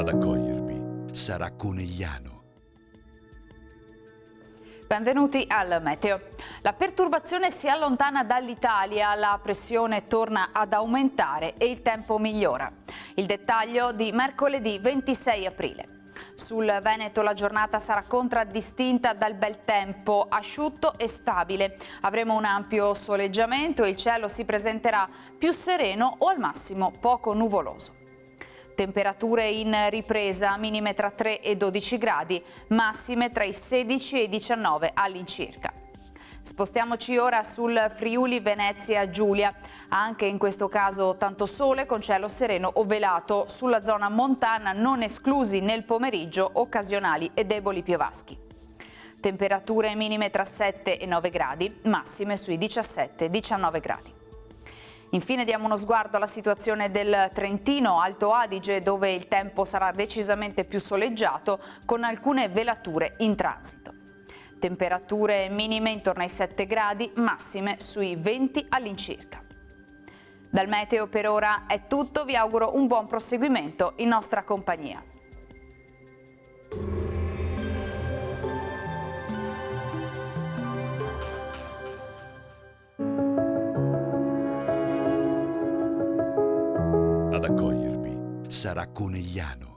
Ad accogliervi sarà Conegliano. Benvenuti al Meteo. La perturbazione si allontana dall'Italia, la pressione torna ad aumentare e il tempo migliora. Il dettaglio di mercoledì 26 aprile. Sul Veneto la giornata sarà contraddistinta dal bel tempo, asciutto e stabile. Avremo un ampio soleggiamento e il cielo si presenterà più sereno o al massimo poco nuvoloso. Temperature in ripresa, minime tra 3 e 12 gradi, massime tra i 16 e i 19 all'incirca. Spostiamoci ora sul Friuli Venezia Giulia, anche in questo caso tanto sole con cielo sereno o velato, sulla zona montana non esclusi nel pomeriggio occasionali e deboli piovaschi. Temperature minime tra 7 e 9 gradi, massime sui 17-19 gradi. Infine diamo uno sguardo alla situazione del Trentino, Alto Adige, dove il tempo sarà decisamente più soleggiato con alcune velature in transito. Temperature minime intorno ai 7 gradi, massime sui 20 all'incirca. Dal meteo per ora è tutto, vi auguro un buon proseguimento in nostra compagnia. Ad accogliervi sarà Conegliano.